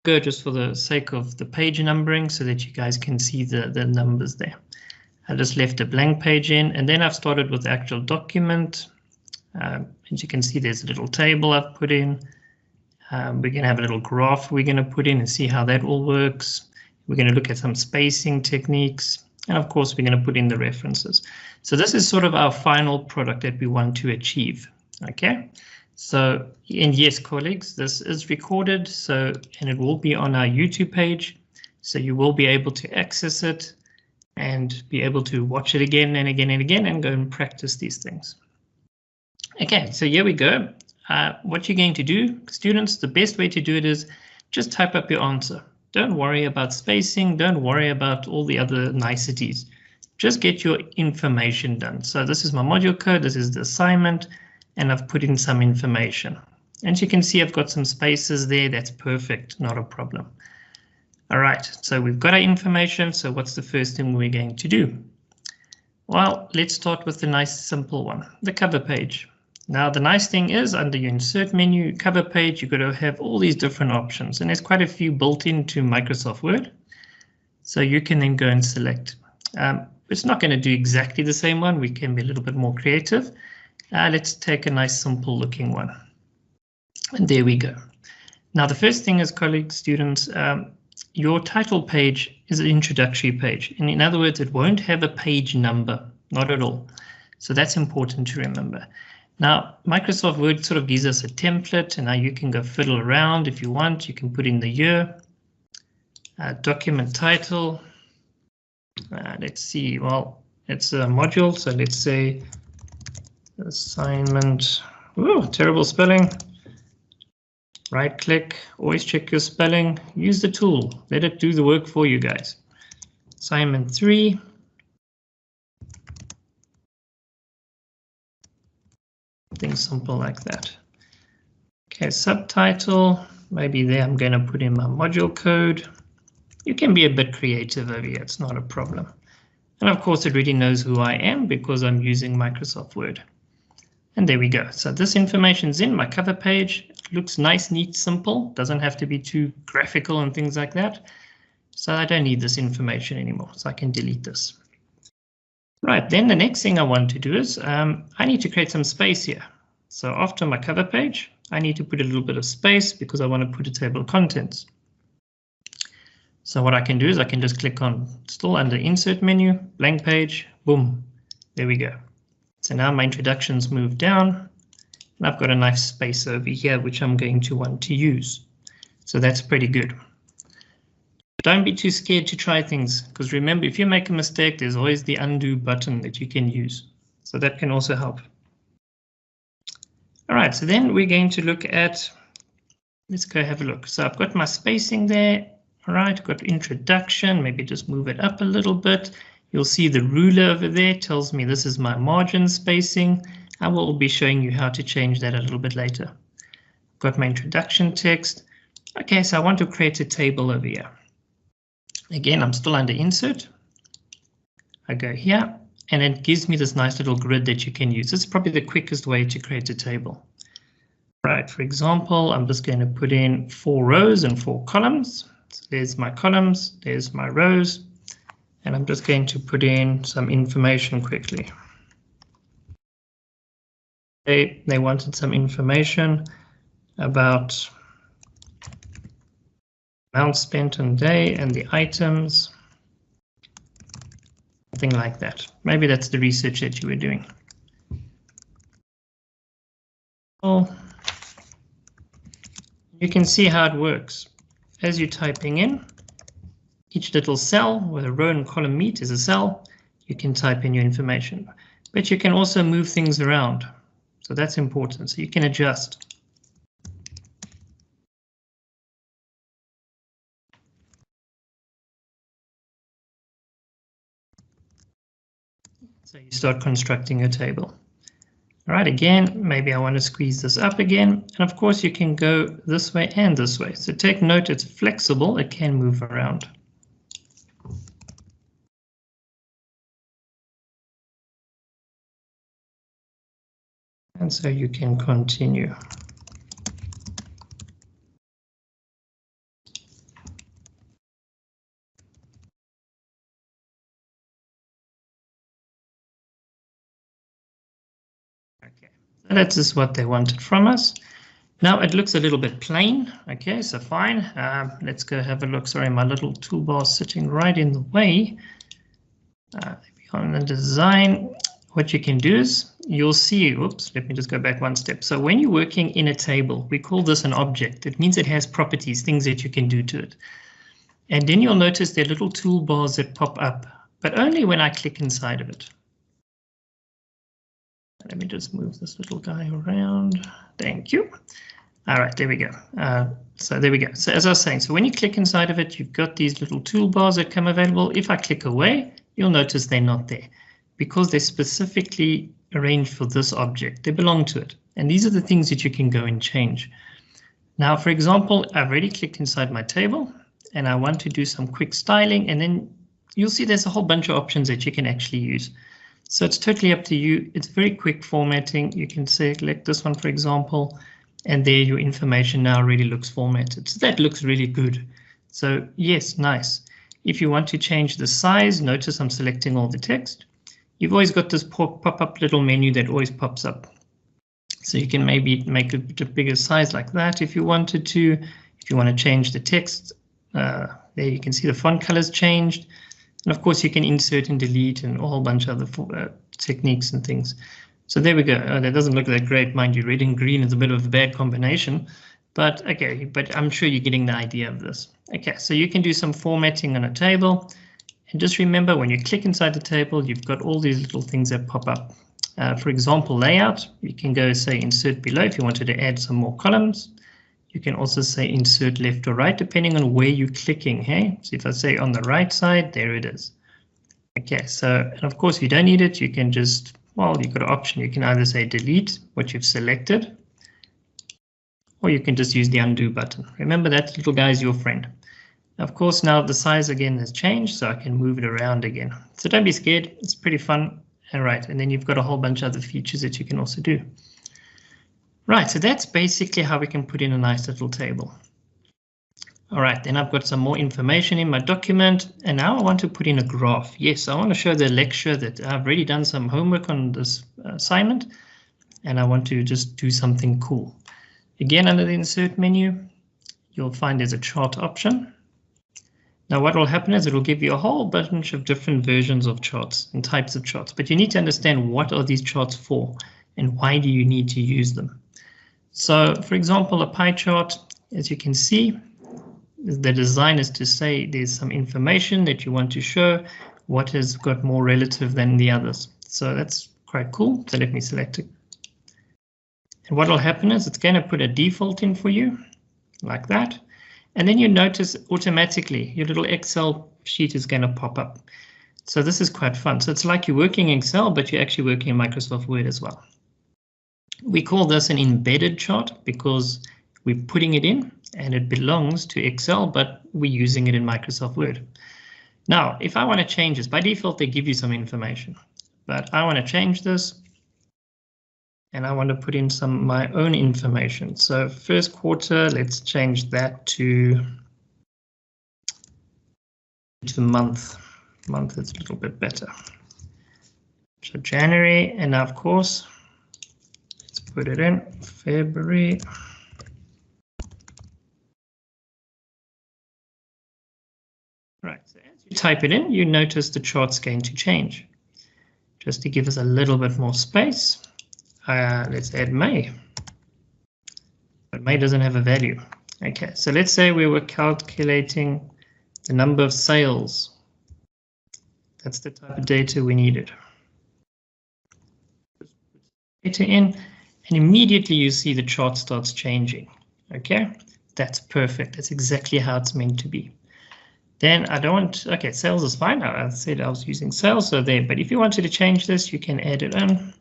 go just for the sake of the page numbering so that you guys can see the numbers there. I just left a blank page in, and then I've started with the actual document. As you can see, there's a little table I've put in. We're going to have a little graph we're going to put in and see how that all works. We're going to look at some spacing techniques, and of course, we're going to put in the references. So this is sort of our final product that we want to achieve. Okay, so and yes, colleagues, this is recorded, and it will be on our YouTube page, so you will be able to access it and be able to watch it again and again and again and go and practice these things. Okay, so here we go. What you're going to do, students, the best way to do it is just type up your answer. Don't worry about spacing. Don't worry about all the other niceties. Just get your information done. So this is my module code. This is the assignment, and I've put in some information. And you can see I've got some spaces there. That's perfect. Not a problem. All right, so we've got our information. So what's the first thing we're going to do? Well, let's start with the nice simple one, the cover page. Now, the nice thing is under your insert menu, cover page, you've got to have all these different options, and there's quite a few built into Microsoft Word. So you can then go and select. It's not going to do exactly the same one. We can be a little bit more creative. Let's take a nice simple looking one. And there we go. Now, the first thing is, colleagues, students, your title page is an introductory page. And in other words, it won't have a page number, not at all. So that's important to remember. Now, Microsoft Word sort of gives us a template, and now you can go fiddle around if you want. You can put in the year, document title. Let's see, well, it's a module, so let's say assignment. Ooh, terrible spelling. Right click, always check your spelling, use the tool, let it do the work for you guys. Assignment 3. Something simple like that. Okay, subtitle, maybe there I'm going to put in my module code. You can be a bit creative over here, it's not a problem. And of course it already knows who I am because I'm using Microsoft Word. And there we go. So this information's in my cover page. It looks nice, neat, simple. Doesn't have to be too graphical and things like that. So I don't need this information anymore. So I can delete this. Right, then the next thing I want to do is I need to create some space here. So after my cover page, I need to put a little bit of space because I want to put a table of contents. So what I can do is I can just click on still under insert menu, blank page, boom, there we go. So now my introductions move down, and I've got a nice space over here, which I'm going to want to use. So that's pretty good. Don't be too scared to try things, because remember, if you make a mistake, there's always the undo button that you can use. So that can also help. All right, so then we're going to look at, let's go have a look. So I've got my spacing there. All right, got introduction, maybe just move it up a little bit. You'll see the ruler over there tells me this is my margin spacing. I will be showing you how to change that a little bit later. Got my introduction text. Okay, so I want to create a table over here. Again, I'm still under insert. I go here and it gives me this nice little grid that you can use. This is probably the quickest way to create a table. Right, for example, I'm just going to put in 4 rows and 4 columns. So there's my columns, there's my rows. And I'm just going to put in some information quickly. They wanted some information about amount spent on day and the items, something like that. Maybe that's the research that you were doing. Well, you can see how it works. As you're typing in, each little cell where the row and column meet is a cell. You can type in your information, but you can also move things around. So that's important. So you can adjust. So you start constructing a table. All right, again, maybe I want to squeeze this up again. And of course you can go this way and this way. So take note, it's flexible, it can move around. And so you can continue. Okay, so that's just what they wanted from us. Now it looks a little bit plain. Okay, so fine. Let's go have a look. Sorry, my little toolbar is sitting right in the way. On the design, what you can do is you'll see, oops, let me just go back one step. So when you're working in a table, we call this an object. It means it has properties, things that you can do to it. And then you'll notice there are little toolbars that pop up, but only when I click inside of it. Let me just move this little guy around. Thank you. All right, there we go. So there we go. So as I was saying, so when you click inside of it, you've got these little toolbars that come available. If I click away, you'll notice they're not there because they're specifically arranged for this object. They belong to it. And these are the things that you can go and change. Now, for example, I've already clicked inside my table and I want to do some quick styling, and then you'll see there's a whole bunch of options that you can actually use. So it's totally up to you. It's very quick formatting. You can select this one, for example, and there your information now really looks formatted. So that looks really good. So yes, nice. If you want to change the size, notice I'm selecting all the text. You've always got this pop-up little menu that always pops up. So you can maybe make it a bit bigger size like that if you wanted to. If you want to change the text, there you can see the font colors changed. And of course you can insert and delete and a whole bunch of other techniques and things. So there we go. That doesn't look that great, mind you. Red and green is a bit of a bad combination, but okay, but I'm sure you're getting the idea of this. Okay, so you can do some formatting on a table. And just remember, when you click inside the table, you've got all these little things that pop up. For example, layout, you can go say insert below if you wanted to add some more columns. You can also say insert left or right, depending on where you're clicking. Hey, so if I say on the right side, there it is. Okay, so and of course, if you don't need it, you can just, well, you've got an option. You can either say delete what you've selected, or you can just use the undo button. Remember that little guy is your friend. Of course, now the size again has changed, so I can move it around again. So don't be scared. It's pretty fun. All right, and then you've got a whole bunch of other features that you can also do. Right, so that's basically how we can put in a nice little table. All right, then I've got some more information in my document, and now I want to put in a graph. Yes, I want to show the lecture that I've already done some homework on this assignment, and I want to just do something cool. Again, under the insert menu, you'll find there's a chart option. Now what will happen is it will give you a whole bunch of different versions of charts and types of charts, but you need to understand what are these charts for and why do you need to use them. So for example, a pie chart, as you can see, the design is to say there's some information that you want to show what has got more relative than the others. So that's quite cool. So let me select it. And what will happen is it's going to put a default in for you like that. And then you notice automatically your little Excel sheet is going to pop up. So this is quite fun. So it's like you're working in Excel, but you're actually working in Microsoft Word as well. We call this an embedded chart because we're putting it in and it belongs to Excel, but we're using it in Microsoft Word. Now, if I want to change this, by default, they give you some information, but I want to change this and I want to put in some my own information. So first quarter, let's change that to month. Month is a little bit better. So January, and now of course, let's put it in February. Right, so as you type it in, you notice the chart's going to change. Just to give us a little bit more space, let's add May. But May doesn't have a value. Okay, so let's say we were calculating the number of sales. That's the type of data we needed. Data in, and immediately you see the chart starts changing. Okay, that's perfect. That's exactly how it's meant to be. Then I don't want, okay, sales is fine. I said I was using sales, so there, but if you wanted to change this, you can add it in.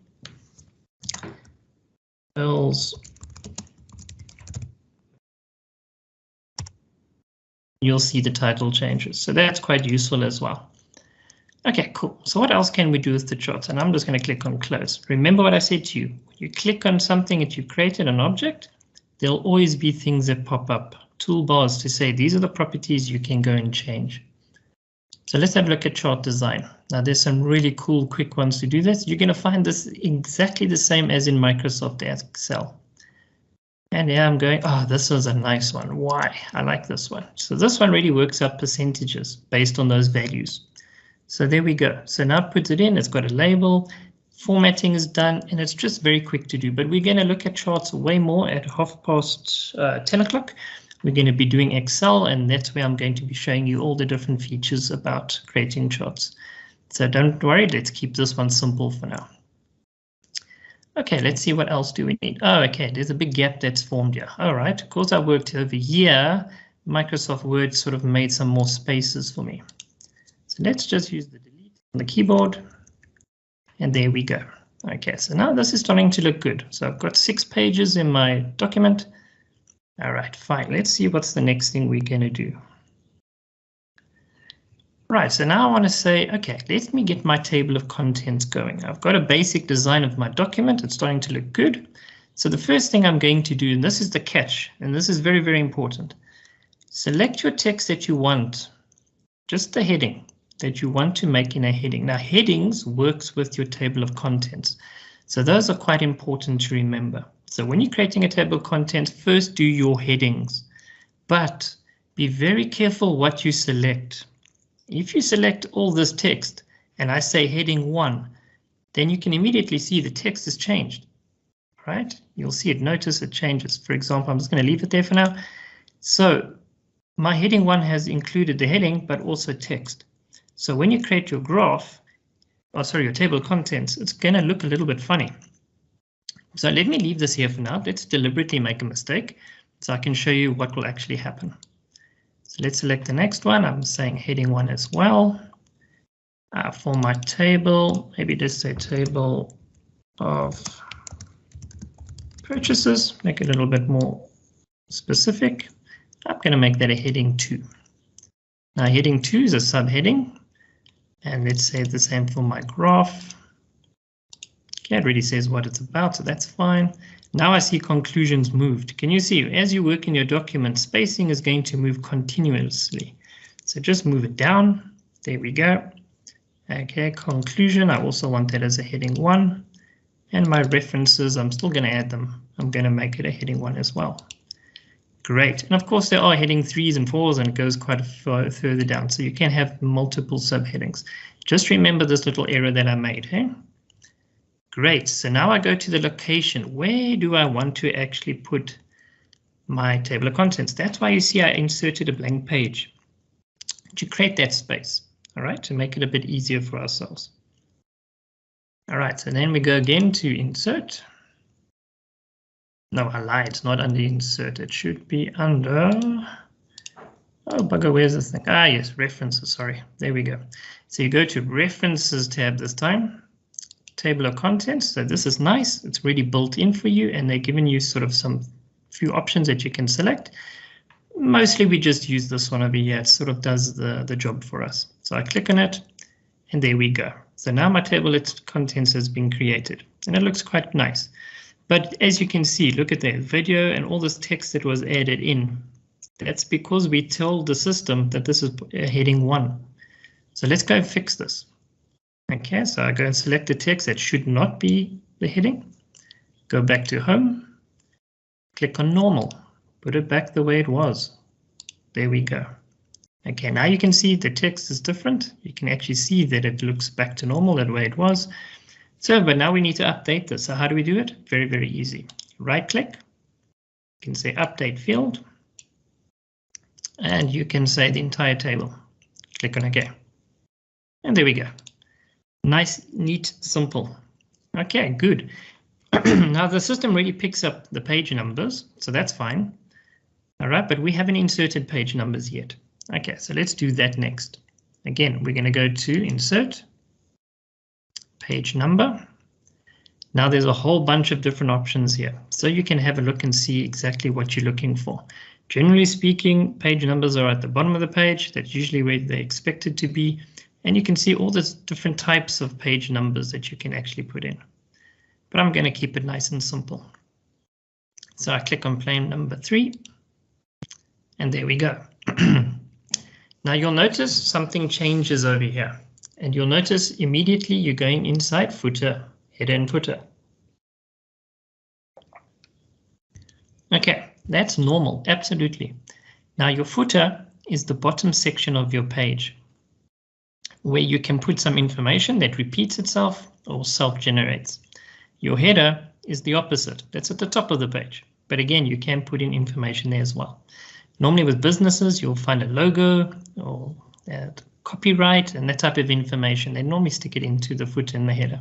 Sales. You'll see the title changes. So that's quite useful as well. Okay, cool. So what else can we do with the charts? And I'm just going to click on close. Remember what I said to you. When you click on something that you've created, an object, there'll always be things that pop up. Toolbars to say these are the properties you can go and change. So let's have a look at chart design. Now there's some really cool quick ones to do this. You're going to find this exactly the same as in Microsoft Excel. And yeah, I'm going, oh, this was a nice one. Why? I like this one. So this one really works out percentages based on those values. So there we go. So now it puts it in, it's got a label, formatting is done, and it's just very quick to do. But we're going to look at charts way more at 10 o'clock. We're going to be doing Excel, and that's where I'm going to be showing you all the different features about creating charts. So don't worry, let's keep this one simple for now. Okay, let's see what else do we need. Oh, okay, there's a big gap that's formed here. All right, of course I worked over here. Microsoft Word sort of made some more spaces for me. So let's just use the delete on the keyboard. And there we go. Okay, so now this is starting to look good. So I've got 6 pages in my document. All right, fine. Let's see what's the next thing we're going to do. Right, so now I want to say, okay, let me get my table of contents going. I've got a basic design of my document. It's starting to look good. So the first thing I'm going to do, and this is the catch, and this is very, very important. Select your text that you want, just the heading that you want to make in a heading. Now, headings works with your table of contents. So those are quite important to remember. So when you're creating a table of contents, first do your headings, but be very careful what you select. If you select all this text and I say heading 1, then you can immediately see the text has changed, right? You'll see it, notice it changes. For example, I'm just going to leave it there for now. So my heading 1 has included the heading, but also text. So when you create your graph, your table of contents, it's going to look a little bit funny. So let me leave this here for now. Let's deliberately make a mistake so I can show you what will actually happen. So let's select the next one. I'm saying heading 1 as well. For my table, maybe just say table of purchases, make it a little bit more specific. I'm going to make that a heading 2. Now heading 2 is a subheading. And let's say the same for my graph. Okay, it already says what it's about, so that's fine. Now I see conclusions moved. Can you see, as you work in your document, spacing is going to move continuously. So just move it down. There we go. Okay, conclusion, I also want that as a heading 1. And my references, I'm still going to add them. I'm going to make it a heading 1 as well. Great. And of course, there are heading 3s and 4s, and it goes quite further down. So you can have multiple subheadings. Just remember this little error that I made. Hey? Great. So now I go to the location. Where do I want to actually put my table of contents? That's why you see I inserted a blank page to create that space. All right, to make it a bit easier for ourselves. All right, so then we go again to insert. No, I lied, it's not under insert. It should be under, oh bugger, where's this thing? Ah, yes, references, sorry. There we go. So you go to references tab this time, table of contents. So this is nice. It's really built in for you, and they're giving you sort of some few options that you can select. Mostly we just use this one over here. It sort of does the job for us. So I click on it, and there we go. So now my table of contents has been created, and it looks quite nice. But as you can see, look at that video and all this text that was added in. That's because we told the system that this is heading 1. So let's go and fix this. Okay, so I go and select the text that should not be the heading. Go back to home, click on normal, put it back the way it was. There we go. Okay, now you can see the text is different. You can actually see that it looks back to normal that way it was. So, but now we need to update this. So how do we do it? Very, very easy. Right click, you can say update field, and you can say the entire table. Click on OK. And there we go. Nice, neat, simple. Okay, good. Now the system really picks up the page numbers, so that's fine. All right, but we haven't inserted page numbers yet. Okay, so let's do that next. Again, we're going to go to insert. Page number. Now there's a whole bunch of different options here, so you can have a look and see exactly what you're looking for. Generally speaking, page numbers are at the bottom of the page. That's usually where they're expected to be, and you can see all the different types of page numbers that you can actually put in. But I'm going to keep it nice and simple. So I click on plain number 3, and there we go. Now you'll notice something changes over here, and you'll notice immediately you're going inside footer, header and footer. Okay, that's normal, absolutely. Now your footer is the bottom section of your page, where you can put some information that repeats itself or self-generates. Your header is the opposite, that's at the top of the page. But again, you can put in information there as well. Normally with businesses, you'll find a logo or copyright and that type of information. They normally stick it into the footer and the header.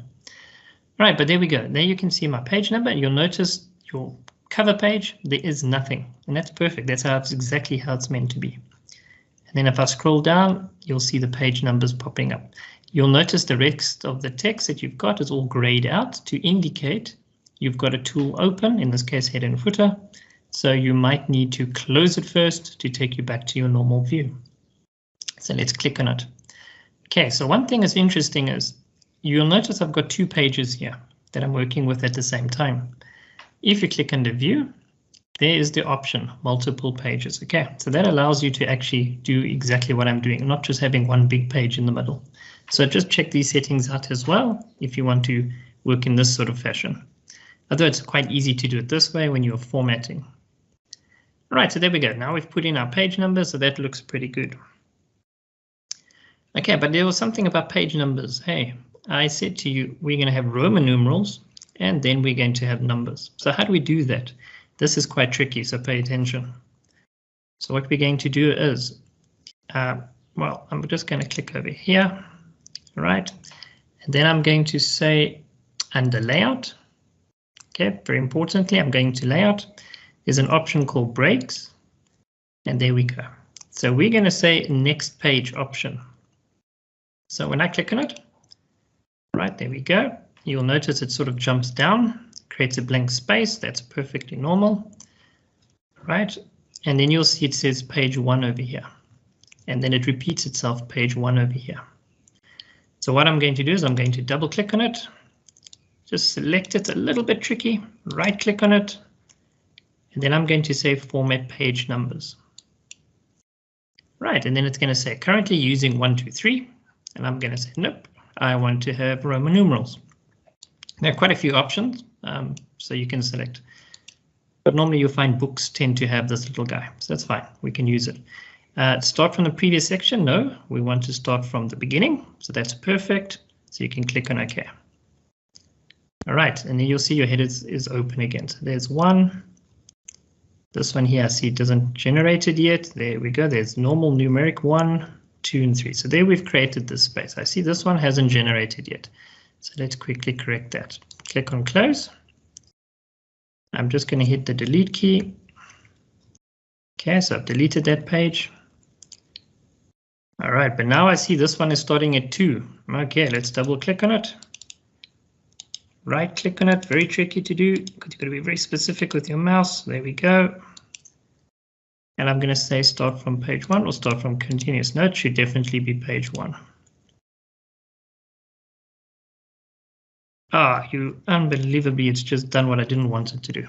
Right, but there we go. There you can see my page number. You'll notice your cover page, there is nothing. And that's perfect. That's exactly how it's meant to be. And then if I scroll down, you'll see the page numbers popping up. You'll notice the rest of the text that you've got is all grayed out to indicate you've got a tool open, in this case header and footer. So you might need to close it first to take you back to your normal view. So let's click on it. Okay, so one thing that's interesting is you'll notice I've got two pages here that I'm working with at the same time. If you click under view, there is the option multiple pages. Okay, so that allows you to actually do exactly what I'm doing, not just having one big page in the middle. So just check these settings out as well if you want to work in this sort of fashion. Although it's quite easy to do it this way when you're formatting. Right, so there we go. Now we've put in our page numbers, so that looks pretty good. Okay, but there was something about page numbers. Hey, I said to you, we're going to have Roman numerals and then we're going to have numbers. So how do we do that? This is quite tricky, so pay attention. So what we're going to do is, well, I'm just going to click over here, right? And then I'm going to say under layout. Okay, very importantly, I'm going to layout. There's an option called breaks, and there we go. So we're going to say next page option. So when I click on it, right, there we go. You'll notice it sort of jumps down, creates a blank space. That's perfectly normal, right? And then you'll see it says page 1 over here, and then it repeats itself, page 1 over here. So what I'm going to do is I'm going to double click on it. Just select it, a little bit tricky, right click on it, and then I'm going to say format page numbers. Right, and then it's going to say currently using 1, 2, 3, and I'm going to say nope, I want to have Roman numerals. There are quite a few options, so you can select, but normally you'll find books tend to have this little guy, so that's fine, we can use it. Start from the previous section, no, we want to start from the beginning, so that's perfect, so you can click on OK. All right, and then you'll see your header is open again. So there's 1. This one here, I see it doesn't generate it yet. There we go. There's normal numeric 1, 2, and 3. So there we've created this space. I see this one hasn't generated yet. So let's quickly correct that. Click on close. I'm just going to hit the delete key. Okay, so I've deleted that page. All right, but now I see this one is starting at 2. Okay, let's double click on it. Right click on it, very tricky to do because you've got to be very specific with your mouse. There we go. And I'm going to say start from page 1 or start from continuous. No, it should definitely be page 1. Ah, you unbelievably, it's just done what I didn't want it to do.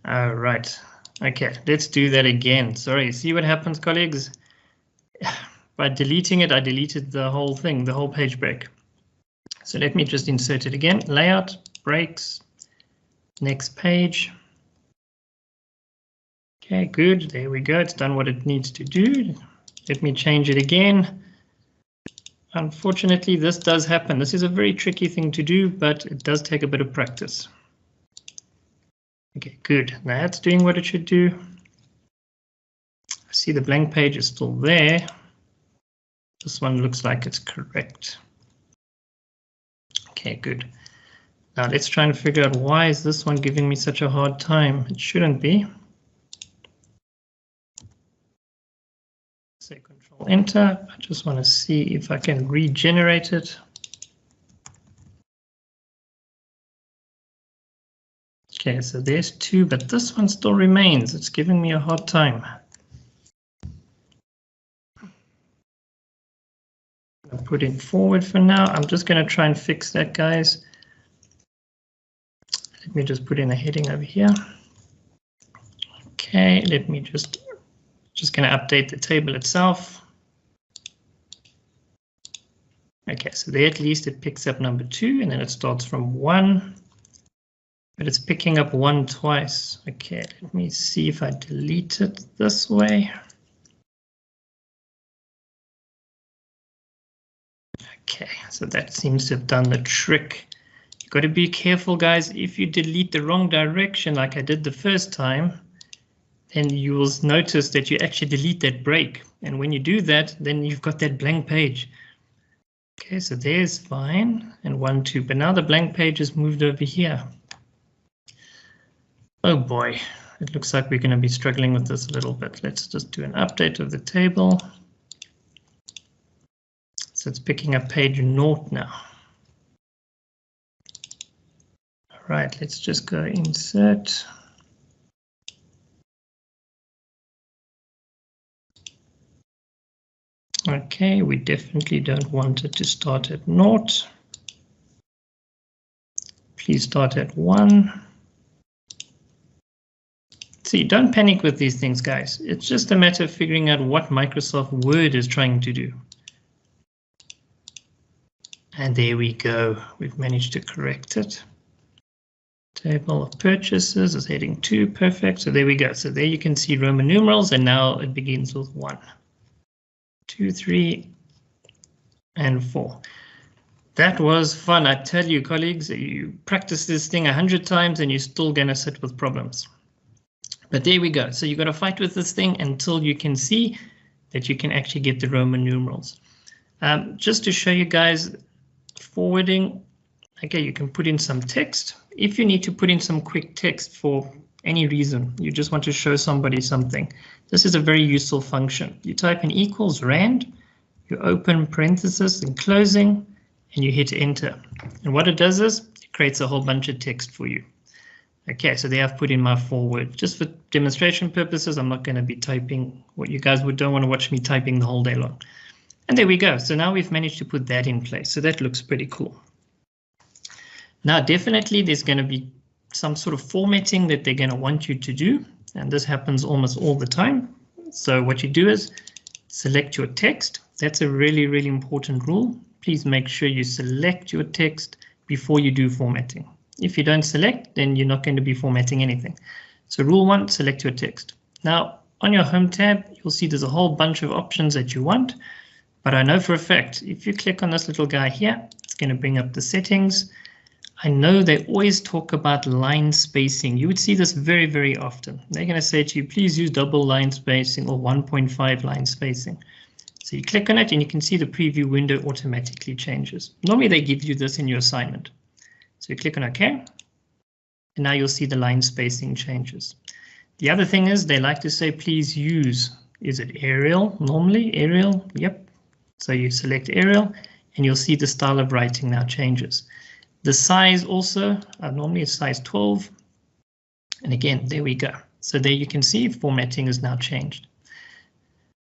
All right. Okay, let's do that again. Sorry, see what happens, colleagues? By deleting it, I deleted the whole thing, the whole page break. So let me just insert it again. Layout, breaks, next page. Okay, good. There we go. It's done what it needs to do. Let me change it again. Unfortunately, this does happen. This is a very tricky thing to do, but it does take a bit of practice. Okay, good. Now that's doing what it should do. I see the blank page is still there. This one looks like it's correct. Okay, good. Now let's try and figure out why is this one giving me such a hard time. It shouldn't be. Say Control Enter. I just want to see if I can regenerate it. Okay, so there's 2, but this one still remains. It's giving me a hard time. I'll put it forward for now. I'm just going to try and fix that, guys. Let me just put in a heading over here. Okay, let me just going to update the table itself. Okay, so there at least it picks up number 2, and then it starts from 1. But it's picking up 1 twice. Okay, let me see if I delete it this way. Okay, so that seems to have done the trick. You've got to be careful, guys. If you delete the wrong direction like I did the first time, then you will notice that you actually delete that break. And when you do that, then you've got that blank page. Okay, so there's fine, and 1, 2, but now the blank page is moved over here. Oh boy, it looks like we're going to be struggling with this a little bit. Let's just do an update of the table. So it's picking up page 0 now. All right, let's just go insert. Okay, we definitely don't want it to start at 0. Please start at 1. See, don't panic with these things, guys. It's just a matter of figuring out what Microsoft Word is trying to do. And there we go. We've managed to correct it. Table of purchases is heading 2. Perfect. So there we go. So there you can see Roman numerals, and now it begins with 1, 2, 3, and 4. That was fun. I tell you, colleagues, you practice this thing 100 times and you're still going to sit with problems. But there we go. So you've got to fight with this thing until you can see that you can actually get the Roman numerals. Just to show you guys forwarding, okay, you can put in some text. If you need to put in some quick text for any reason, you just want to show somebody something, this is a very useful function. You type in equals rand, you open parenthesis and closing, and you hit enter. And what it does is it creates a whole bunch of text for you. Okay, so there I've put in my forward. Just for demonstration purposes, I'm not going to be typing what you guys don't want to watch me typing the whole day long. And there we go. So now we've managed to put that in place. So that looks pretty cool. Now, definitely there's going to be some sort of formatting that they're going to want you to do. And this happens almost all the time. So what you do is select your text. That's a really, really important rule. Please make sure you select your text before you do formatting. If you don't select, then you're not going to be formatting anything. So rule 1, select your text. Now, on your home tab, you'll see there's a whole bunch of options that you want. But I know for a fact, if you click on this little guy here, it's going to bring up the settings. I know they always talk about line spacing. You would see this very, very often. They're going to say to you, please use double line spacing or 1.5 line spacing. So you click on it and you can see the preview window automatically changes. Normally they give you this in your assignment. So you click on OK, and now you'll see the line spacing changes. The other thing is they like to say, please use, is it Arial? Normally Arial, yep. So you select Arial and you'll see the style of writing now changes. The size also, normally it's size 12. And again, there we go. So there you can see formatting is now changed.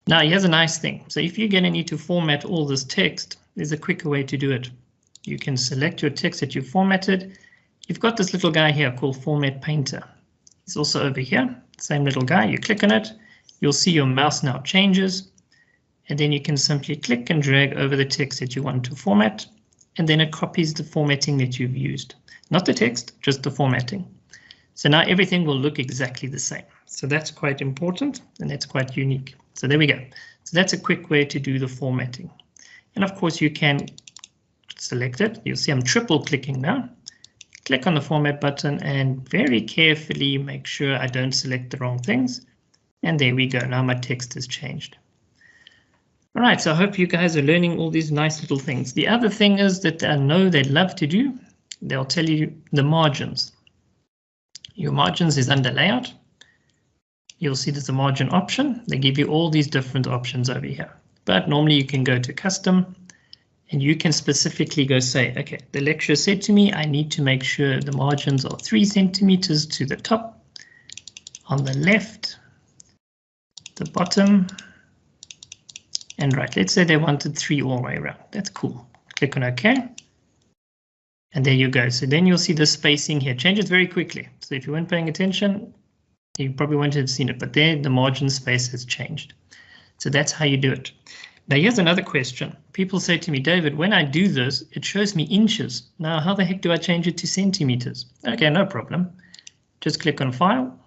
Now here's a nice thing. So if you're going to need to format all this text, there's a quicker way to do it. You can select your text that you formatted. You've got this little guy here called Format Painter. It's also over here, same little guy. You click on it, you'll see your mouse now changes, and then you can simply click and drag over the text that you want to format, and then it copies the formatting that you've used. Not the text, just the formatting. So now everything will look exactly the same. So that's quite important, and that's quite unique. So there we go. So that's a quick way to do the formatting. And of course you can select it. You'll see I'm triple clicking now. Click on the format button and very carefully make sure I don't select the wrong things. And there we go. Now my text has changed. All right, so I hope you guys are learning all these nice little things. The other thing is that I know they'd love to do. They'll tell you the margins. Your margins is under layout. You'll see there's a margin option. They give you all these different options over here. But normally you can go to custom. And you can specifically go say, okay, the lecturer said to me, I need to make sure the margins are 3 centimeters to the top, on the left, the bottom, and right. Let's say they wanted 3 all the way around. That's cool. Click on OK. And there you go. So then you'll see the spacing here changes very quickly. So if you weren't paying attention, you probably wouldn't have seen it, but there the margin space has changed. So that's how you do it. Now here's another question. People say to me, David, when I do this, it shows me inches. Now, how the heck do I change it to centimeters? Okay, no problem. Just click on File,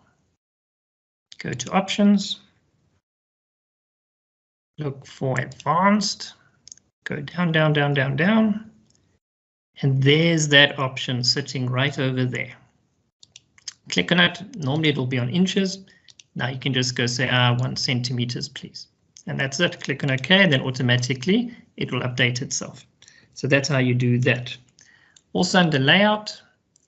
go to Options, look for Advanced, go down, down, down, down, down, and there's that option sitting right over there. Click on it. Normally it will be on inches. Now you can just go say 1 centimeters, please. And that's it. Click on OK, and then automatically it will update itself. So that's how you do that. Also under layout,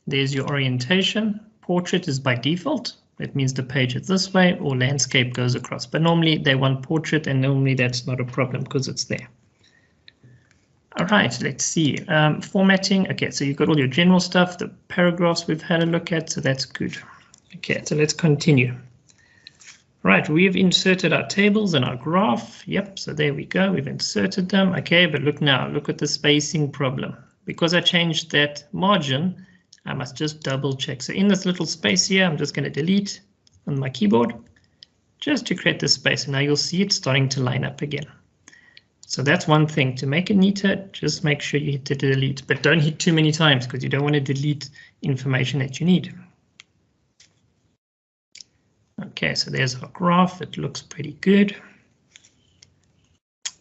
there's your orientation. Portrait is by default. That means the page is this way, or landscape goes across. But normally they want portrait, and normally that's not a problem because it's there. All right, let's see. Formatting. OK, so you've got all your general stuff. The paragraphs we've had a look at, so that's good. OK, so let's continue. Right, we've inserted our tables and our graph. Yep, so there we go. We've inserted them. OK, but look now, look at the spacing problem. Because I changed that margin, I must just double check. So in this little space here, I'm just going to delete on my keyboard just to create this space. And now you'll see it starting to line up again. So that's one thing. To make it neater, just make sure you hit the delete, but don't hit too many times because you don't want to delete information that you need. Okay, so there's our graph. It looks pretty good.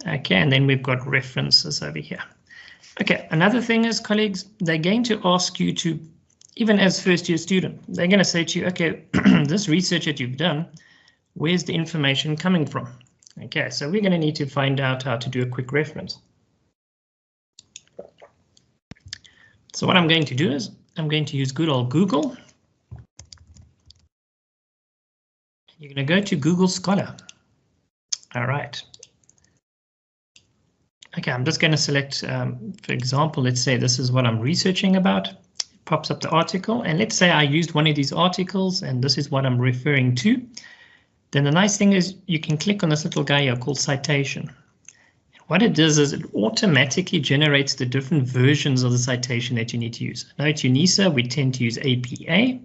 Okay, and then we've got references over here. Okay, another thing is, colleagues, they're going to ask you to, even as first-year student, they're going to say to you, okay, this research that you've done, where's the information coming from? Okay, so we're going to need to find out how to do a quick reference. So what I'm going to do is I'm going to use good old Google. You're going to go to Google Scholar. All right. Okay, I'm just going to select, for example, let's say this is what I'm researching about. It pops up the article, and let's say I used one of these articles and this is what I'm referring to. Then the nice thing is you can click on this little guy here called citation. And what it does is it automatically generates the different versions of the citation that you need to use. Now at UNISA, we tend to use APA.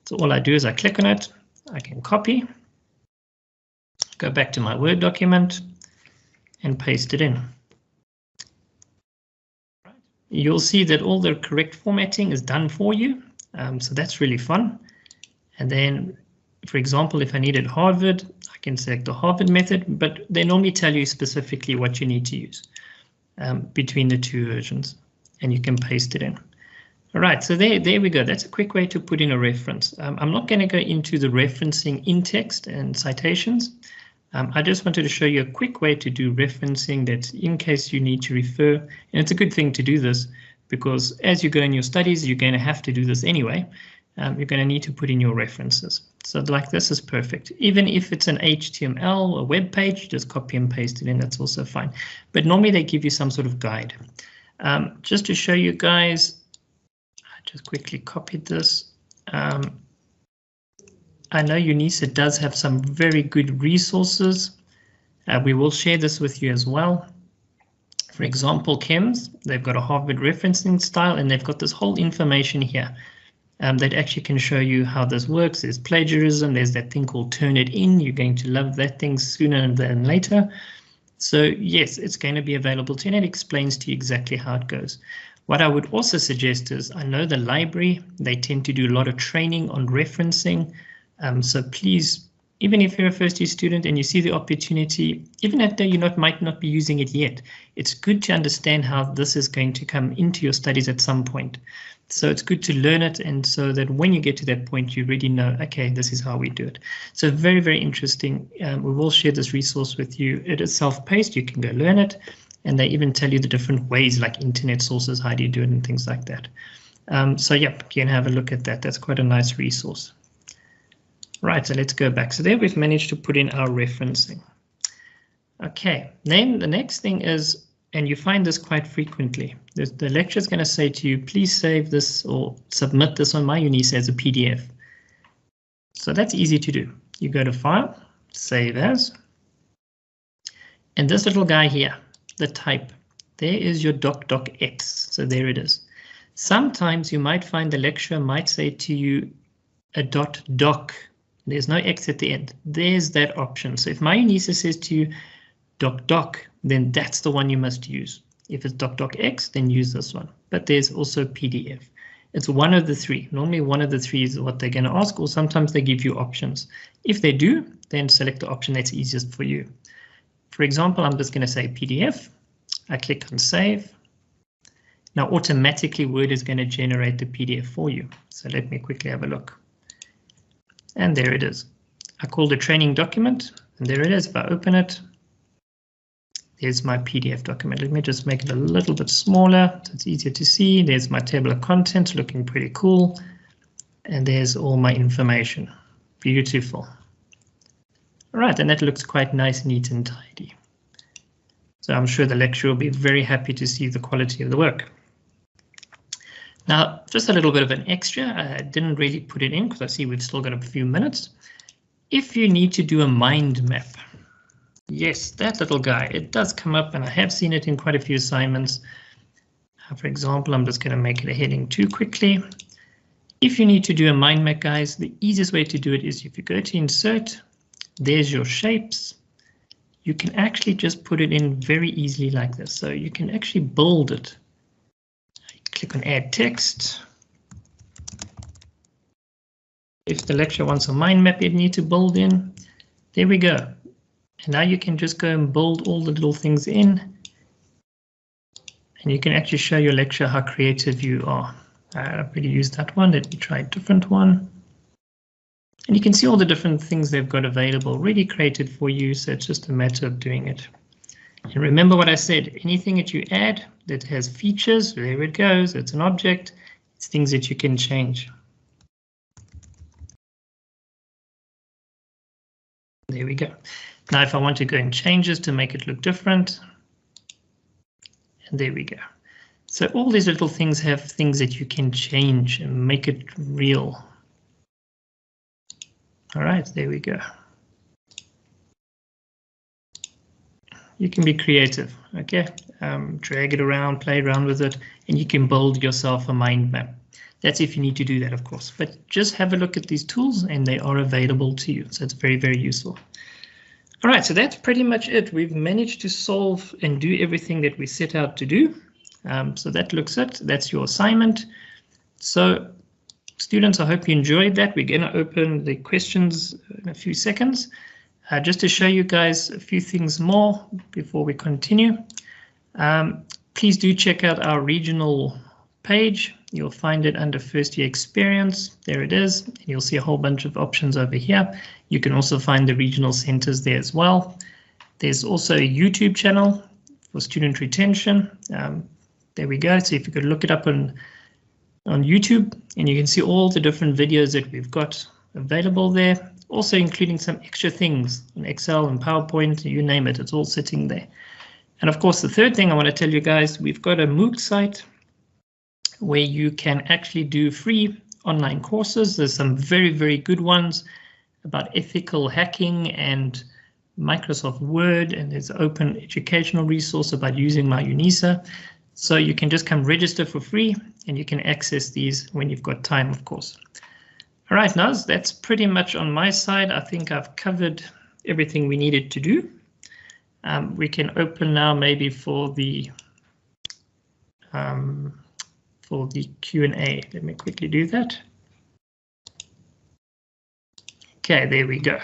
So all I do is I click on it. I can copy, go back to my Word document and paste it in. You'll see that all the correct formatting is done for you. So that's really fun. And then, for example, if I needed Harvard, I can select the Harvard method, but they normally tell you specifically what you need to use between the two versions, and you can paste it in. All right, so there we go. That's a quick way to put in a reference. I'm not going to go into the referencing in text and citations. I just wanted to show you a quick way to do referencing that in case you need to refer. And it's a good thing to do this because as you go in your studies, you're going to have to do this anyway. You're going to need to put in your references. So like this is perfect. Even if it's an HTML or web page, just copy and paste it in. That's also fine. But normally they give you some sort of guide. Just to show you guys, I just quickly copied this. I know UNISA does have some very good resources. We will share this with you as well. For example, Chems, they've got a Harvard referencing style and they've got this whole information here that actually can show you how this works. There's plagiarism, there's that thing called Turnitin. You're going to love that thing sooner than later. So yes, it's going to be available to you and it explains to you exactly how it goes. What I would also suggest is, I know the library, they tend to do a lot of training on referencing. So please, even if you're a first-year student and you see the opportunity, even if you might not be using it yet, it's good to understand how this is going to come into your studies at some point. So it's good to learn it, and so that when you get to that point, you already know, okay, this is how we do it. So very, very interesting. We will share this resource with you. It is self-paced. You can go learn it, and they even tell you the different ways, like internet sources, how do you do it, and things like that. So yeah, you can have a look at that. That's quite a nice resource. Right, so let's go back. So there we've managed to put in our referencing. Okay, then the next thing is, and you find this quite frequently, the lecturer is going to say to you, please save this or submit this on my UNISA as a PDF. So that's easy to do. You go to File, Save As, and this little guy here, the type, there is your docx. So there it is. Sometimes you might find the lecturer might say to you a .doc. There's no X at the end. There's that option. So if my UNISA says to you, .doc, then that's the one you must use. If it's .docx, then use this one. But there's also PDF. It's one of the three. Normally one of the three is what they're going to ask, or sometimes they give you options. If they do, then select the option that's easiest for you. For example, I'm just going to say PDF. I click on save. Now automatically Word is going to generate the PDF for you. So let me quickly have a look. And there it is. I called a training document, and there it is. If I open it, there's my PDF document. Let me just make it a little bit smaller so it's easier to see. There's my table of contents looking pretty cool. And there's all my information. Beautiful. All right, and that looks quite nice, neat and tidy. So I'm sure the lecturer will be very happy to see the quality of the work. Now, just a little bit of an extra. I didn't really put it in because I see we've still got a few minutes. If you need to do a mind map, yes, that little guy, it does come up, and I have seen it in quite a few assignments. For example, I'm just going to make it a heading 2 quickly. If you need to do a mind map, guys, the easiest way to do it is if you go to insert, there's your shapes. You can actually just put it in very easily like this. So you can actually bold it. Click on add text. If the lecturer wants a mind map you need to bold in, there we go. And now you can just go and bold all the little things in. And you can actually show your lecturer how creative you are. I've already used that one. Let me try a different one. And you can see all the different things they've got available, already created for you. So it's just a matter of doing it. And remember what I said, anything that you add that has features, there it goes, it's an object, it's things that you can change. There we go. Now if I want to go in changes to make it look different, and there we go. So all these little things have things that you can change and make it real. All right, there we go. You can be creative, okay? Drag it around, play around with it, and you can build yourself a mind map. That's if you need to do that, of course. But just have a look at these tools and they are available to you. So it's very, very useful. All right, so that's pretty much it. We've managed to solve and do everything that we set out to do. So that looks it. That's your assignment. So students, I hope you enjoyed that. We're going to open the questions in a few seconds. Just to show you guys a few things more before we continue. Please do check out our regional page. You'll find it under first year experience. There it is. And you'll see a whole bunch of options over here. You can also find the regional centers there as well. There's also a YouTube channel for student retention. There we go. So if you could look it up on YouTube, and you can see all the different videos that we've got available there. Also including some extra things in Excel and PowerPoint, you name it, it's all sitting there. And of course, the third thing I want to tell you guys, we've got a MOOC site where you can actually do free online courses. There's some very, very good ones about ethical hacking and Microsoft Word, and there's an open educational resource about using MyUnisa. So you can just come register for free and you can access these when you've got time, of course. All right, Naz, that's pretty much on my side. I think I've covered everything we needed to do. We can open now maybe for the Q&A. Let me quickly do that. Okay, there we go.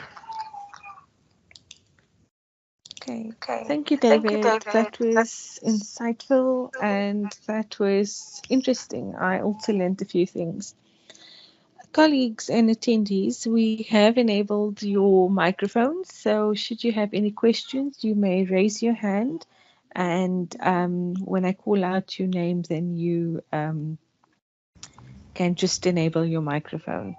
Okay, thank you, David. That was insightful and that was interesting. I also learned a few things. Colleagues and attendees, we have enabled your microphones, so should you have any questions, you may raise your hand, and when I call out your name, then you can just enable your microphone.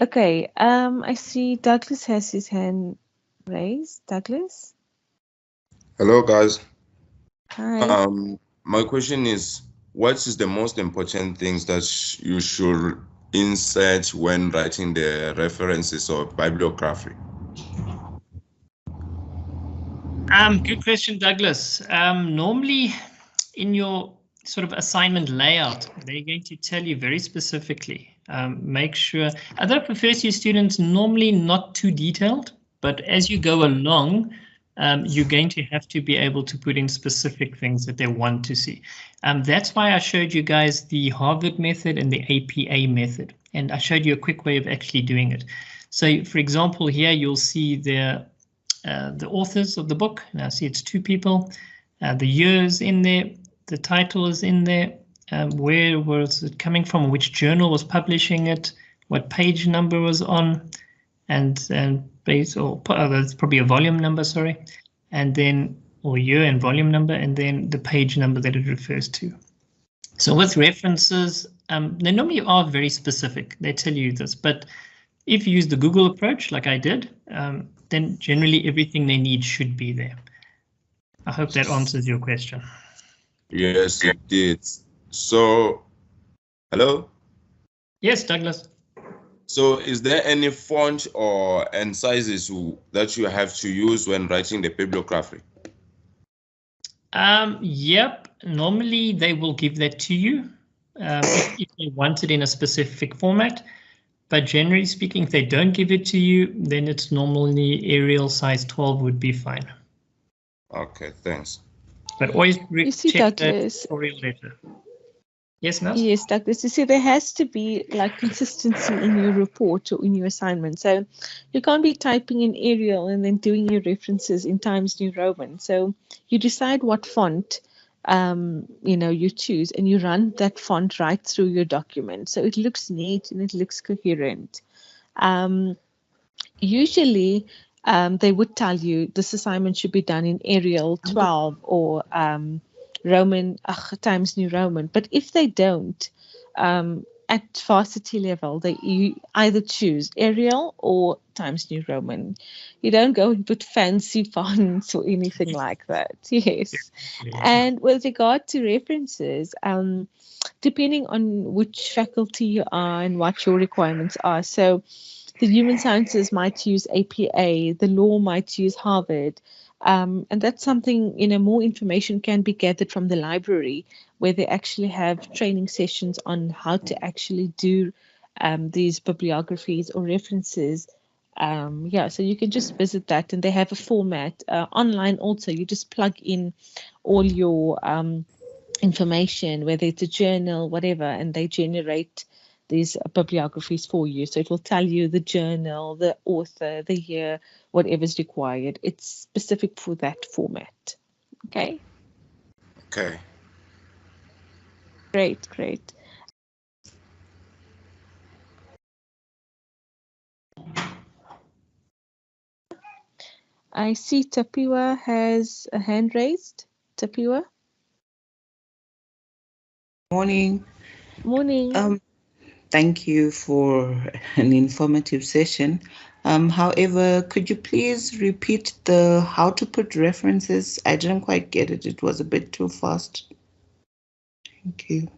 Okay, I see Douglas has his hand raised. Douglas? Hello, guys. Hi. My question is, what is the most important things that you should insert when writing the references or bibliography? Good question, Douglas. Normally in your sort of assignment layout, they're going to tell you very specifically, make sure, although for first year students, normally not too detailed, but as you go along, you're going to have to be able to put in specific things that they want to see. That's why I showed you guys the Harvard method and the APA method, and I showed you a quick way of actually doing it. So, for example, here you'll see the authors of the book. Now, see, it's 2 people. The year is in there. The title is in there. Where was it coming from? Which journal was publishing it? What page number was on? And base, or that's probably a volume number, sorry. And then, or year and volume number, and then the page number that it refers to. So with references, they normally are very specific. They tell you this, but if you use the Google approach, like I did, then generally everything they need should be there. I hope that answers your question. Yes, it did. So, hello? Yes, Douglas. So is there any font and sizes that you have to use when writing the bibliography? Yep, normally they will give that to you if you want it in a specific format. But generally speaking, if they don't give it to you, then it's normally Arial size 12 would be fine. Okay, thanks. But always check the Douglas, tutorial letter. Yes, Naz? Yes, Douglas. You see, there has to be like consistency in your report or in your assignment. So you can't be typing in Arial and then doing your references in Times New Roman. So you decide what font you choose, and you run that font right through your document. So it looks neat and it looks coherent. Usually they would tell you this assignment should be done in Arial 12 or Times New Roman. But if they don't, at varsity level, you either choose Arial or Times New Roman. You don't go and put fancy fonts or anything like that. Yes. And with regard to references, depending on which faculty you are and what your requirements are. So the human sciences might use APA, the law might use Harvard. And that's something, more information can be gathered from the library, where they actually have training sessions on how to actually do these bibliographies or references. So you can just visit that, and they have a format online also. You just plug in all your information, whether it's a journal, whatever, and they generate these bibliographies for you. So it will tell you the journal, the author, the year, whatever's required. It's specific for that format. Okay. Okay. Great. I see Tapiwa has a hand raised. Tapiwa? Morning. Morning. Thank you for an informative session. However, could you please repeat how to put references? I didn't quite get it. It was a bit too fast. Thank you.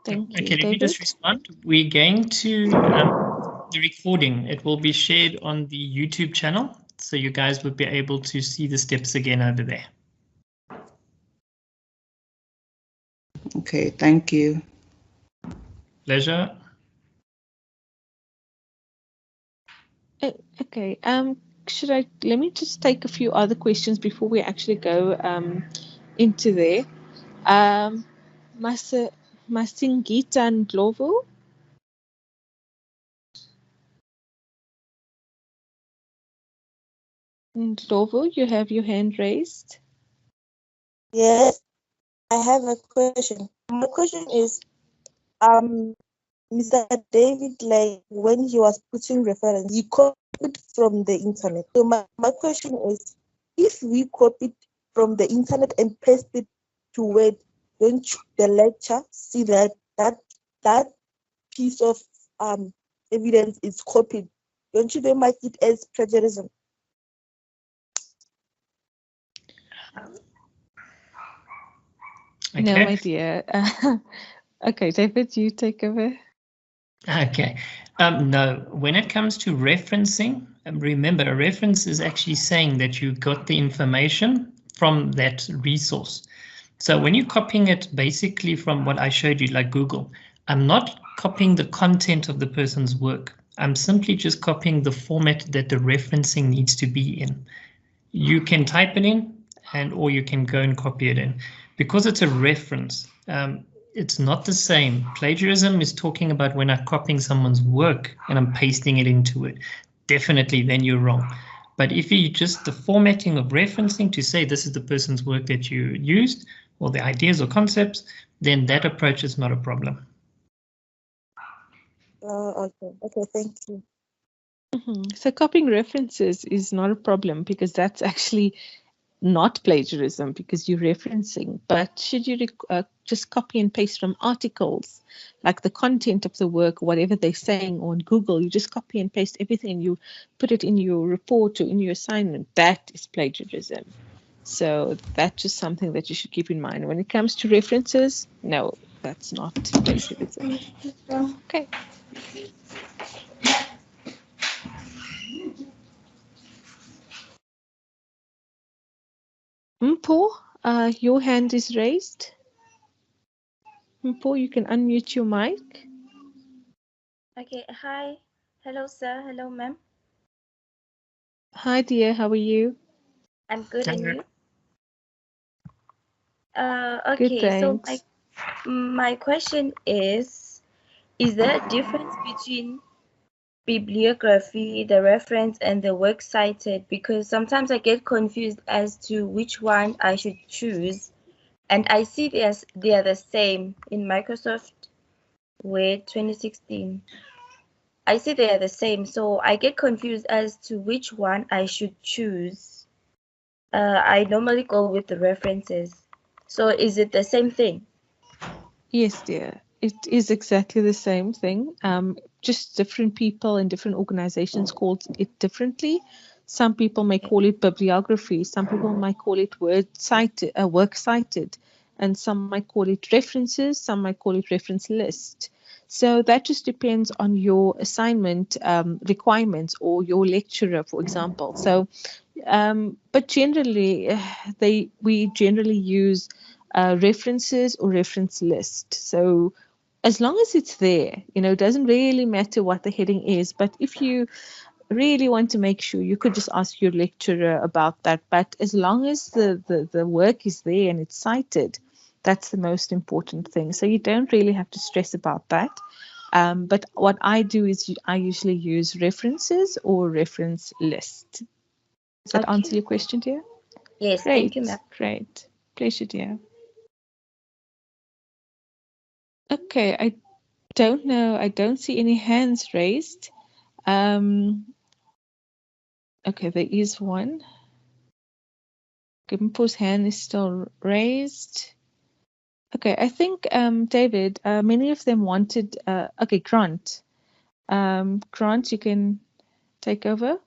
Thank you. Okay, let me just respond. We're going to the recording. It will be shared on the YouTube channel, so you guys would be able to see the steps again over there. Okay, thank you. Pleasure. Okay. Let me just take a few other questions before we actually go into there. Masingita Ndlovu. Ndlovu, you have your hand raised. Yes, I have a question. My question is, Mr. David, like when he was putting reference, he copied from the internet. So my question is, if we copied from the internet and paste it to Word, don't the lecturer see that piece of evidence is copied? Don't you mark it as plagiarism? Okay. No idea. Okay, David, you take over. Okay. No, when it comes to referencing, remember, a reference is actually saying that you got the information from that resource. So when you're copying it basically from what I showed you, like Google, I'm not copying the content of the person's work. I'm simply just copying the format that the referencing needs to be in. You can type it in, or you can go and copy it in. Because it's a reference, it's not the same. Plagiarism is talking about when I'm copying someone's work and I'm pasting it into it. Definitely, then you're wrong. But if you just the formatting of referencing to say this is the person's work that you used, or the ideas or concepts, then that approach is not a problem. Okay, thank you. So copying references is not a problem because that's actually not plagiarism because you're referencing. But should you just copy and paste from articles, like the content of the work, whatever they're saying on Google, you just copy and paste everything and you put it in your report or in your assignment, that is plagiarism. So that's just something that you should keep in mind. When it comes to references, no, that's not plagiarism. Okay. Mpho, your hand is raised. Mpho, you can unmute your mic. Okay, hi. Hello, sir. Hello, ma'am. Hi, dear. How are you? I'm good, and you? Good, Okay, so thanks. my question is there a difference between bibliography, the reference, and the work cited? Because sometimes I get confused as to which one I should choose. And I see they are the same in Microsoft Word 2016. I see they are the same, so I get confused as to which one I should choose. I normally go with the references. So is it the same thing? Yes, dear. It is exactly the same thing. Just different people and different organizations call it differently. Some people may call it bibliography. Some people might call it work cited, and some might call it references. Some might call it reference list. So that just depends on your assignment requirements or your lecturer, for example. So, but generally, we generally use references or reference list. So as long as it's there, it doesn't really matter what the heading is. But if you really want to make sure, you could just ask your lecturer about that. But as long as the work is there and it's cited, that's the most important thing. So you don't really have to stress about that. But what I do is I usually use references or reference list. Does that answer your question, dear? Yes, Great, thank you, ma'am. Great. Pleasure, dear. Okay, I don't know. I don't see any hands raised. Okay, there is one. Gimpo's hand is still raised. Okay, I think David, many of them wanted. Okay, Grant. Grant, you can take over.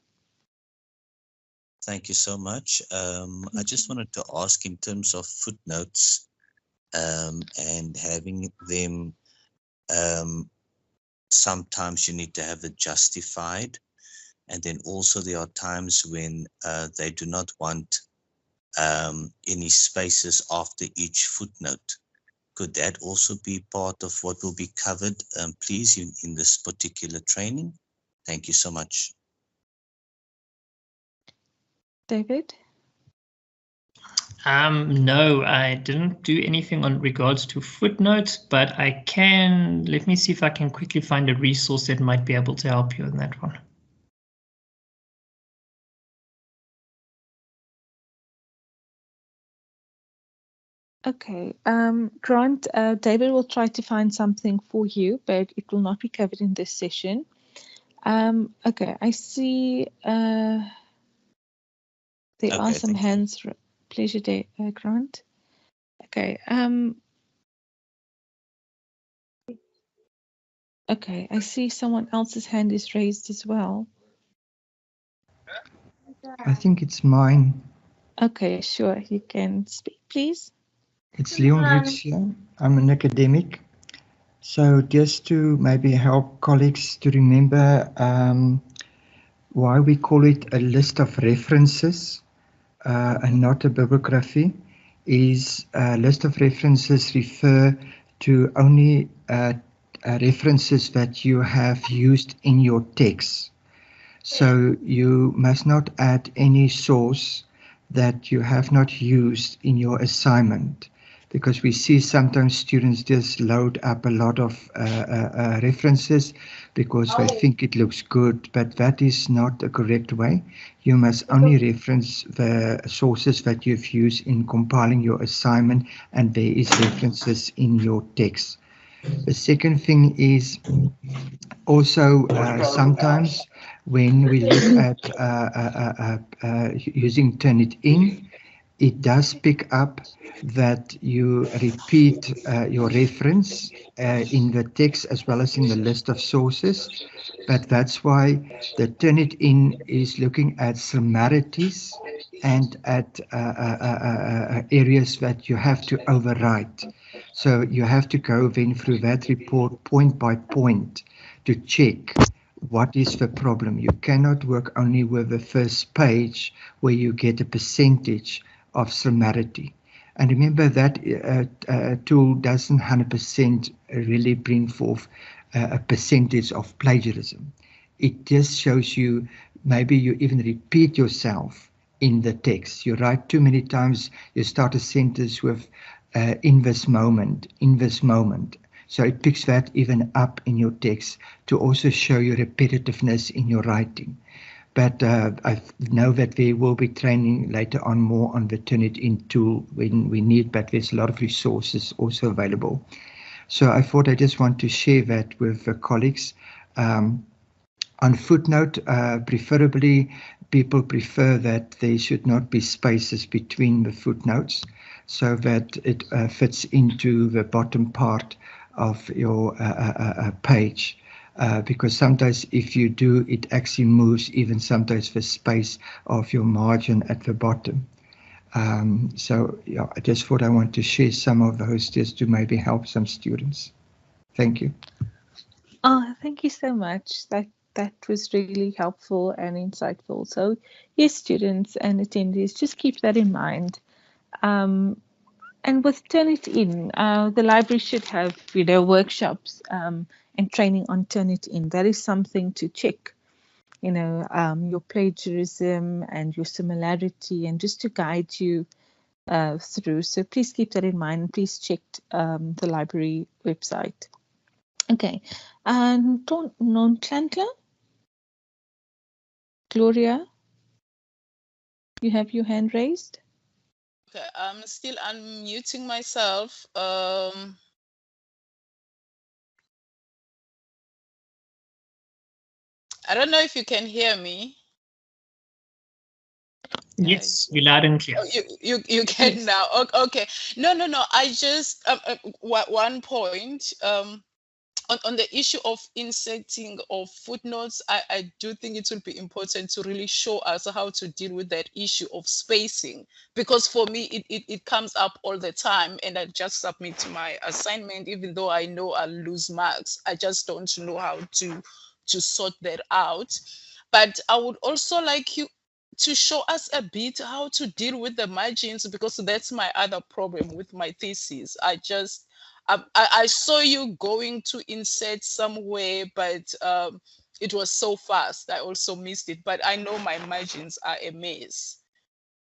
Thank you so much. I just wanted to ask in terms of footnotes and having them, sometimes you need to have it justified. And then also there are times when they do not want any spaces after each footnote. Could that also be part of what will be covered, please, in this particular training? Thank you so much. David? No, I didn't do anything on regards to footnotes, but I can, let me see if I can quickly find a resource that might be able to help you in that one. Okay, Grant, David will try to find something for you, but it will not be covered in this session. Okay, I see there are some hands. Pleasure, Grant. Okay, okay, I see someone else's hand is raised as well. I think it's mine. Okay, sure, you can speak, please. It's Leon Roots here. I'm an academic. So just to maybe help colleagues to remember why we call it a list of references and not a bibliography, is a list of references refer to only references that you have used in your text. So you must not add any source that you have not used in your assignment, because we see sometimes students just load up a lot of references because they think it looks good, but that is not the correct way. You must only reference the sources that you've used in compiling your assignment, and there is references in your text. The second thing is also sometimes when we look at using Turnitin, it does pick up that you repeat your reference in the text as well as in the list of sources. But that's why the Turnitin is looking at similarities and at areas that you have to overwrite. So you have to go then through that report point by point to check what is the problem. You cannot work only with the first page where you get a percentage of similarity. And remember that tool doesn't 100% really bring forth a percentage of plagiarism. It just shows you, maybe you even repeat yourself in the text. You write too many times, you start a sentence with in this moment. So it picks that even up in your text to also show you repetitiveness in your writing. But I know that there will be training later on more on the Turnitin tool when we need, but there's a lot of resources also available. So I thought I just want to share that with the colleagues. On footnote, preferably people prefer that there should not be spaces between the footnotes so that it fits into the bottom part of your page, because sometimes if you do, it actually moves even sometimes the space of your margin at the bottom. So yeah, I just thought I want to share some of those just to maybe help some students. Thank you. Oh, thank you so much. That was really helpful and insightful. So yes, students and attendees, just keep that in mind. And with Turnitin, the library should have, workshops and training on Turnitin. That is something to check, your plagiarism and your similarity, and just to guide you through. So please keep that in mind. Please check the library website. Okay, and Nonhlanhla, Gloria, you have your hand raised. Okay, I'm still unmuting myself. I don't know if you can hear me. Yes, you're loud and clear. Oh, you can yes. Now. Okay. No. I just one point. On the issue of inserting of footnotes, I do think it will be important to really show us how to deal with that issue of spacing, because for me it comes up all the time, and I just submit my assignment even though I know I'll lose marks. I just don't know how to sort that out. But I would also like you to show us a bit how to deal with the margins, because that's my other problem with my thesis. I saw you going to insert somewhere, but it was so fast. I also missed it, but I know my margins are a mess.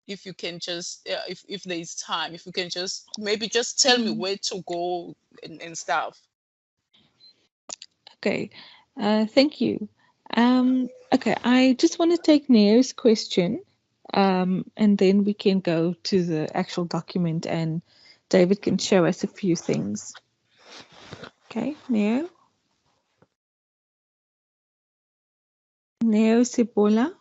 If you can just, if there is time, if you can just maybe just tell me where to go and stuff. Okay, thank you. Okay, I just want to take Neo's question, and then we can go to the actual document and David can show us a few things. Okay, Neo Sibola.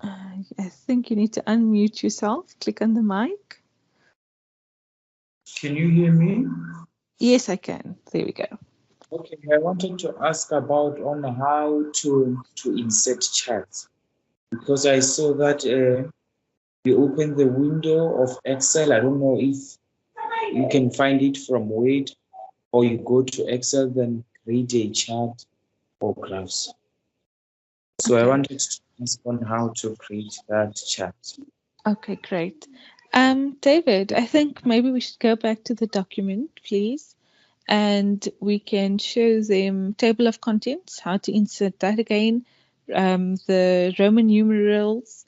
I think you need to unmute yourself. Click on the mic. Can you hear me? Yes, I can. There we go. Okay, I wanted to ask about on how to insert charts, because I saw that you open the window of Excel. I don't know if you can find it from Word, or you go to Excel, then create a chart or graphs. So okay. I wanted to ask on how to create that chart. Okay, great. David, I think maybe we should go back to the document, please, and we can show them table of contents, how to insert that again, the Roman numerals,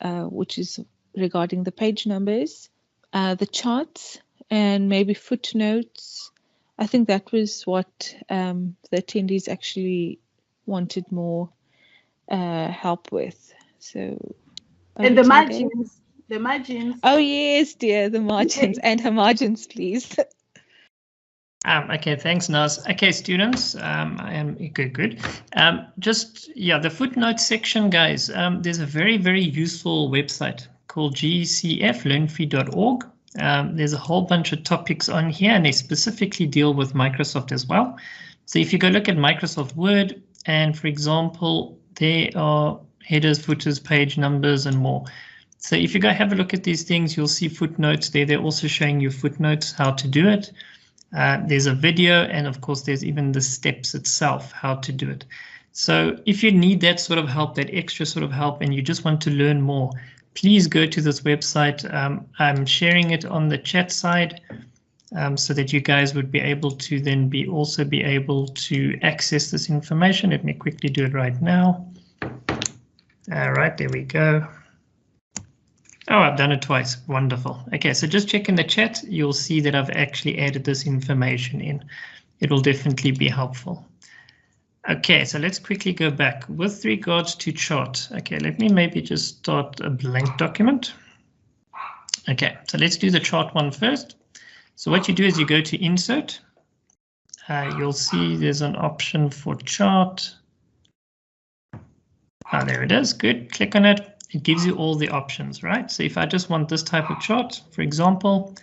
which is regarding the page numbers, the charts, and maybe footnotes. I think that was what the attendees actually wanted more help with. So, and the margins. The margins. Oh yes, dear, the margins and her margins, please. Okay, thanks, Naz. Okay, students, I am good. Just, yeah, the footnote section, guys, there's a very, very useful website called gcflearnfree.org. There's a whole bunch of topics on here, and they specifically deal with Microsoft as well. So if you go look at Microsoft Word, and for example, there are headers, footers, page numbers, and more. So if you go have a look at these things, you'll see footnotes there. They're also showing you footnotes, how to do it. There's a video, and of course, there's even the steps itself, how to do it. So if you need that sort of help, that extra sort of help, and you just want to learn more, please go to this website. I'm sharing it on the chat side so that you guys would be able to then also be able to access this information. Let me quickly do it right now. All right, there we go. Oh, I've done it twice. Wonderful. Okay, so just check in the chat. You'll see that I've actually added this information in. It will definitely be helpful. Okay, so let's quickly go back with regards to chart. Okay, let me maybe just start a blank document. Okay, so let's do the chart one first. So what you do is you go to insert. You'll see there's an option for chart. Ah, there it is. Good. Click on it. It gives you all the options, right? So if I just want this type of chart, for example,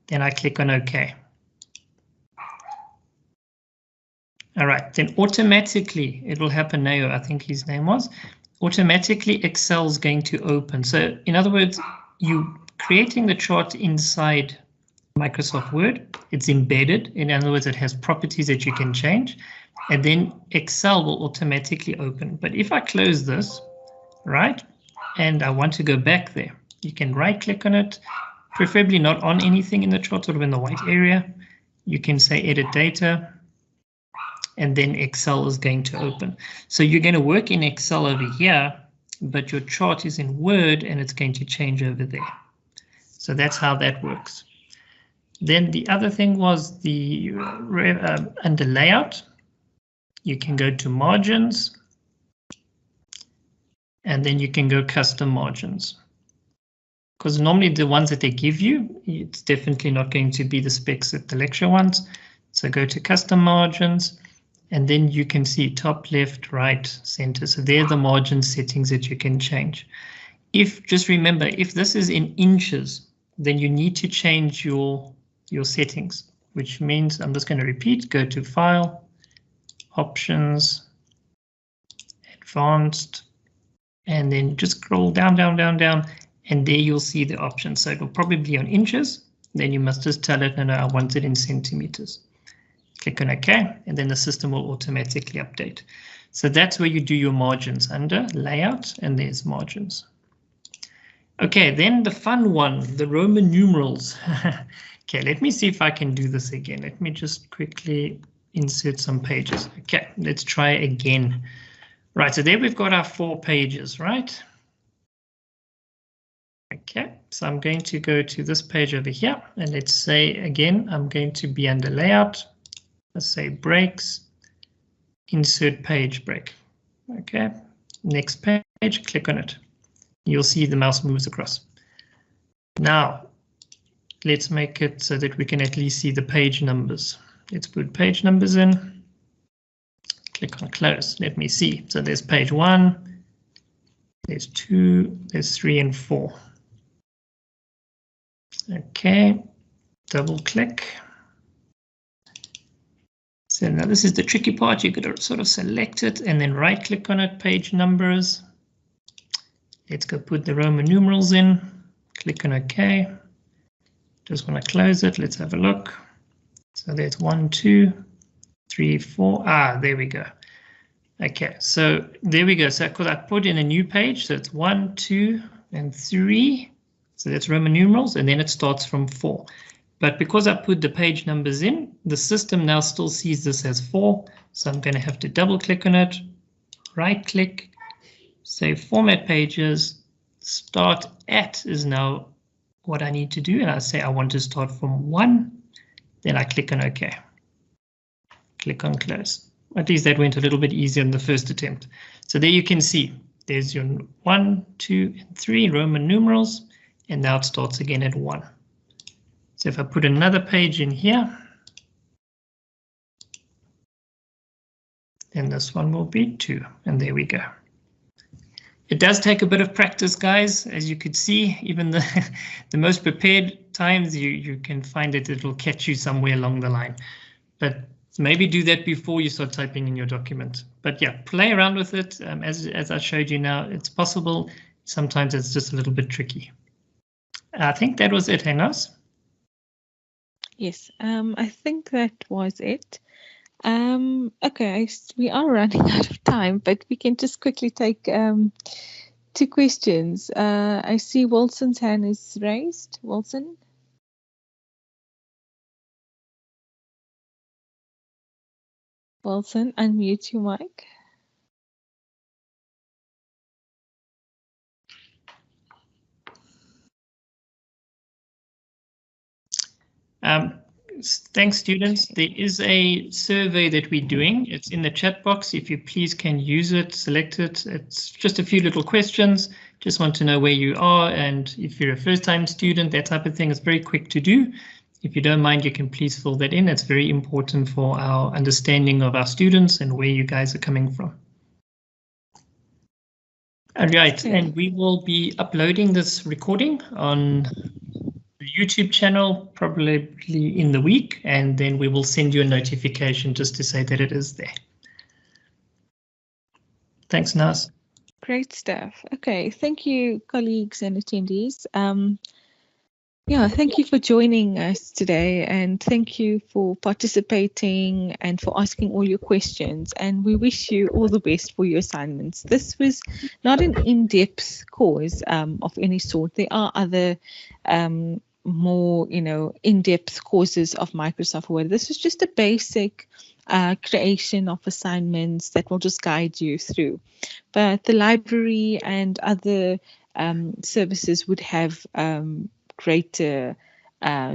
then I click on OK. All right, then automatically it will happen now. I think his name was. Automatically Excel is going to open. So in other words, you creating the chart inside Microsoft Word. It's embedded. In other words, it has properties that you can change, and then Excel will automatically open. But if I close this, right, and I want to go back there, you can right click on it, preferably not on anything in the chart, sort of in the white area. You can say edit data, and then Excel is going to open. So you're going to work in Excel over here, but your chart is in Word and it's going to change over there. So that's how that works. Then the other thing was the under layout, you can go to margins, and then you can go custom margins. Because normally the ones that they give you, it's definitely not going to be the specs that the lecture wants. So go to custom margins, and then you can see top, left, right, center. So they're the margin settings that you can change. Just remember, if this is in inches, then you need to change your settings, which means I'm just going to repeat, go to File, Options, Advanced, and then just scroll down, down, down, down, and there you'll see the options. So it'll probably be on inches. Then you must just tell it, no, I want it in centimeters. Click on OK, and then the system will automatically update. So that's where you do your margins under layout, and there's margins. Okay, then the fun one, the Roman numerals. Okay, let me see if I can do this again. Let me just quickly insert some pages. Okay, let's try again. Right, so there we've got our 4 pages, right? Okay, so I'm going to go to this page over here, and let's say again, I'm going to be under layout. Let's say breaks, insert page break. Okay, next page, click on it. You'll see the mouse moves across. Now, let's make it so that we can at least see the page numbers. Let's put page numbers in. Click on close. Let me see. So there's page 1, there's 2, there's 3 and 4. Okay, double click. So now this is the tricky part. You've got to sort of select it and then right click on it, page numbers. Let's go put the Roman numerals in. Click on OK. Just want to close it. Let's have a look. So there's 1, 2, 3, 4. Ah, there we go. Okay, so there we go. So because I put in a new page, so it's 1, 2, and 3. So that's Roman numerals, and then it starts from 4. But because I put the page numbers in, the system now still sees this as 4. So I'm going to have to double click on it, right click, say format pages, start at is now what I need to do. And I say I want to start from 1. Then I click on OK. Click on close. At least that went a little bit easier in the first attempt. So there you can see there's your 1, 2, and 3 Roman numerals. And now it starts again at 1. So if I put another page in here, then this one will be 2, and there we go. It does take a bit of practice, guys. As you could see, even the most prepared times, you can find it will catch you somewhere along the line. But maybe do that before you start typing in your document. But yeah, play around with it. As I showed you now, it's possible. Sometimes it's just a little bit tricky. I think that was it, Henos. Yes, I think that was it. Okay, we are running out of time, but we can just quickly take 2 questions. I see Wilson's hand is raised. Wilson? Wilson, unmute your mic. Thanks, students. There is a survey that we're doing. It's in the chat box. If you please can use it, select it. It's just a few little questions. Just want to know where you are, and if you're a first-time student, that type of thing is very quick to do. If you don't mind, you can please fill that in. It's very important for our understanding of our students and where you guys are coming from. All right, and we will be uploading this recording on the YouTube channel probably in the week, and then we will send you a notification just to say that it is there. Thanks, Nas. Great stuff. Okay, thank you, colleagues and attendees. Yeah, thank you for joining us today, and thank you for participating and for asking all your questions, and we wish you all the best for your assignments. This was not an in-depth course of any sort. There are other more, in-depth courses of Microsoft Word. This is just a basic creation of assignments that will just guide you through. But the library and other services would have greater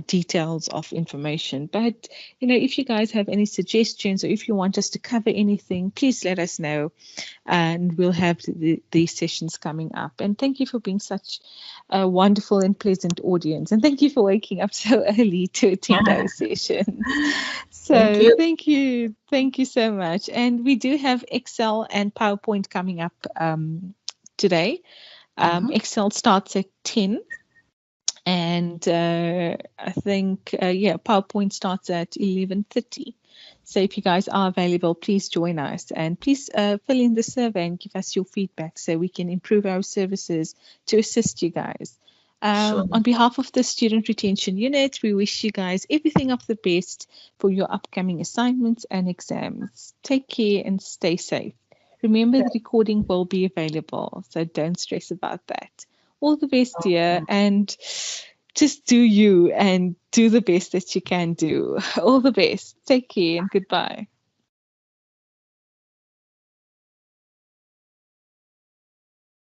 details of information. But, if you guys have any suggestions or if you want us to cover anything, please let us know, and we'll have these sessions coming up. And thank you for being such a wonderful and pleasant audience. And thank you for waking up so early to attend our session. So thank you so much. And we do have Excel and PowerPoint coming up today. Excel starts at 10. And I think, PowerPoint starts at 11:30. So if you guys are available, please join us, and please fill in the survey and give us your feedback so we can improve our services to assist you guys. On behalf of the Student Retention Unit, we wish you guys everything of the best for your upcoming assignments and exams. Take care and stay safe. Remember, the recording will be available, so don't stress about that. All the best, dear, and just do you and do the best that you can do. All the best. Take care and goodbye.